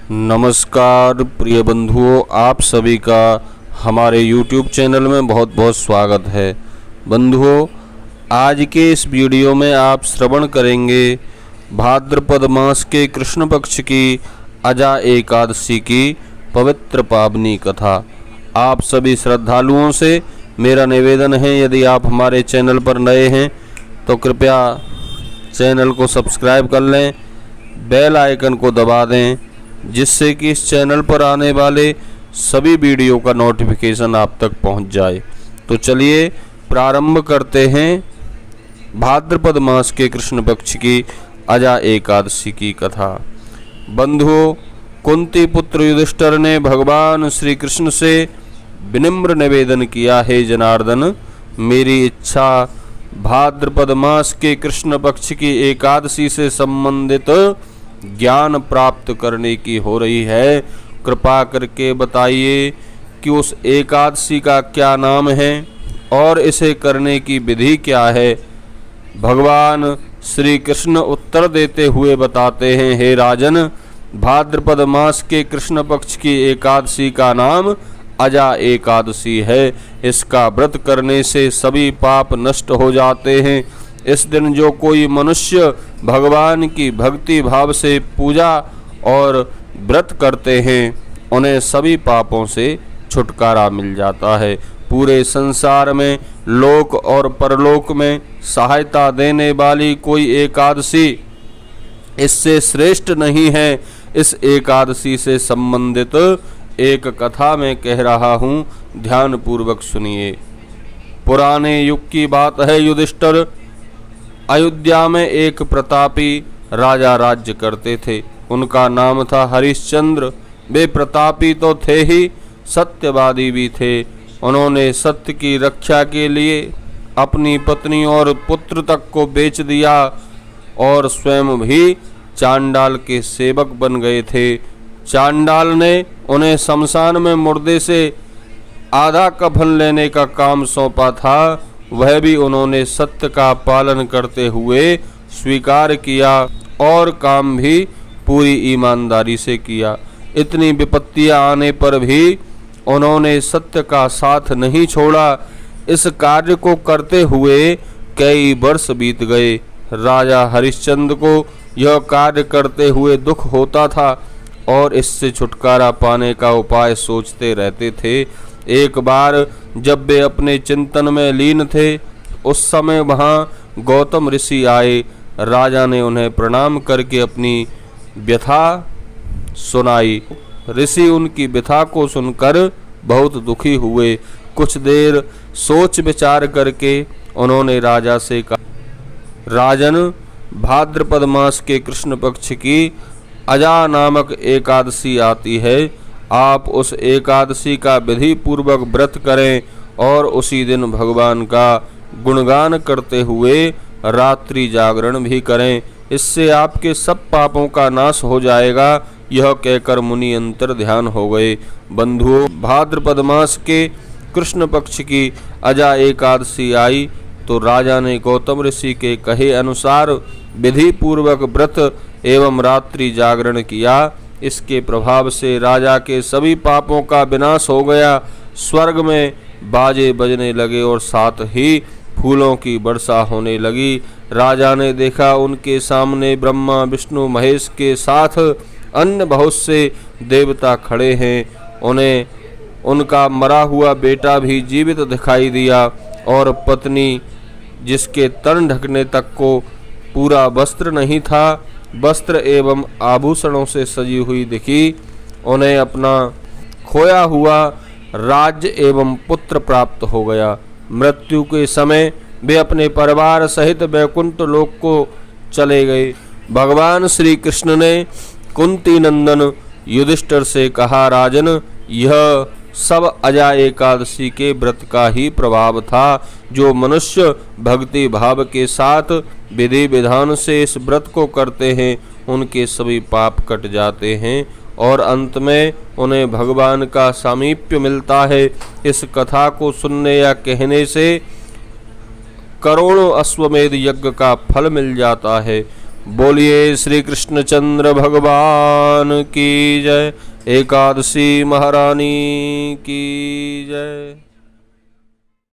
नमस्कार प्रिय बंधुओं, आप सभी का हमारे YouTube चैनल में बहुत बहुत स्वागत है। बंधुओं, आज के इस वीडियो में आप श्रवण करेंगे भाद्रपद मास के कृष्ण पक्ष की अजा एकादशी की पवित्र पावनी कथा। आप सभी श्रद्धालुओं से मेरा निवेदन है, यदि आप हमारे चैनल पर नए हैं तो कृपया चैनल को सब्सक्राइब कर लें, बेल आइकन को दबा दें, जिससे कि इस चैनल पर आने वाले सभी वीडियो का नोटिफिकेशन आप तक पहुंच जाए। तो चलिए प्रारंभ करते हैं भाद्रपद मास के कृष्ण पक्ष की अजा एकादशी की कथा। बंधुओं, कुंती पुत्र युधिष्ठिर ने भगवान श्री कृष्ण से विनम्र निवेदन किया, हे जनार्दन, मेरी इच्छा भाद्रपद मास के कृष्ण पक्ष की एकादशी से संबंधित ज्ञान प्राप्त करने की हो रही है। कृपा करके बताइए कि उस एकादशी का क्या नाम है और इसे करने की विधि क्या है। भगवान श्री कृष्ण उत्तर देते हुए बताते हैं, हे राजन, भाद्रपद मास के कृष्ण पक्ष की एकादशी का नाम अजा एकादशी है। इसका व्रत करने से सभी पाप नष्ट हो जाते हैं। इस दिन जो कोई मनुष्य भगवान की भक्ति भाव से पूजा और व्रत करते हैं, उन्हें सभी पापों से छुटकारा मिल जाता है। पूरे संसार में लोक और परलोक में सहायता देने वाली कोई एकादशी इससे श्रेष्ठ नहीं है। इस एकादशी से संबंधित एक कथा मैं कह रहा हूँ, ध्यान पूर्वक सुनिए। पुराने युग की बात है। युधिष्ठिर अयोध्या में एक प्रतापी राजा राज्य करते थे। उनका नाम था हरिश्चंद्र। वे प्रतापी तो थे ही, सत्यवादी भी थे। उन्होंने सत्य की रक्षा के लिए अपनी पत्नी और पुत्र तक को बेच दिया और स्वयं भी चांडाल के सेवक बन गए थे। चांडाल ने उन्हें शमशान में मुर्दे से आधा कफन लेने का काम सौंपा था। वह भी उन्होंने सत्य का पालन करते हुए स्वीकार किया और काम भी पूरी ईमानदारी से किया। इतनी विपत्तियां आने पर भी उन्होंने सत्य का साथ नहीं छोड़ा। इस कार्य को करते हुए कई वर्ष बीत गए। राजा हरिश्चंद्र को यह कार्य करते हुए दुख होता था और इससे छुटकारा पाने का उपाय सोचते रहते थे। एक बार जब वे अपने चिंतन में लीन थे, उस समय वहाँ गौतम ऋषि आए। राजा ने उन्हें प्रणाम करके अपनी व्यथा सुनाई। ऋषि उनकी व्यथा को सुनकर बहुत दुखी हुए। कुछ देर सोच विचार करके उन्होंने राजा से कहा, राजन, भाद्रपद मास के कृष्ण पक्ष की अजा नामक एकादशी आती है। आप उस एकादशी का विधि पूर्वक व्रत करें और उसी दिन भगवान का गुणगान करते हुए रात्रि जागरण भी करें। इससे आपके सब पापों का नाश हो जाएगा। यह कहकर मुनि अंतर ध्यान हो गए। बंधुओं, भाद्रपद मास के कृष्ण पक्ष की अजा एकादशी आई तो राजा ने गौतम ऋषि के कहे अनुसार विधि पूर्वक व्रत एवं रात्रि जागरण किया। इसके प्रभाव से राजा के सभी पापों का विनाश हो गया। स्वर्ग में बाजे बजने लगे और साथ ही फूलों की वर्षा होने लगी। राजा ने देखा उनके सामने ब्रह्मा, विष्णु, महेश के साथ अन्य बहुत से देवता खड़े हैं। उन्हें उनका मरा हुआ बेटा भी जीवित दिखाई दिया और पत्नी, जिसके तन ढकने तक को पूरा वस्त्र नहीं था, वस्त्र एवं आभूषणों से सजी हुई दिखी। उन्हें अपना खोया हुआ राज्य एवं पुत्र प्राप्त हो गया। मृत्यु के समय वे अपने परिवार सहित वैकुंठ लोक को चले गए। भगवान श्री कृष्ण ने कुंती नंदन युधिष्ठिर से कहा, राजन, यह सब अजा एकादशी के व्रत का ही प्रभाव था। जो मनुष्य भक्ति भाव के साथ विधि विधान से इस व्रत को करते हैं, उनके सभी पाप कट जाते हैं और अंत में उन्हें भगवान का सामीप्य मिलता है। इस कथा को सुनने या कहने से करोड़ों अश्वमेध यज्ञ का फल मिल जाता है। बोलिए श्री कृष्णचंद्र भगवान की जय। एकादशी महारानी की जय।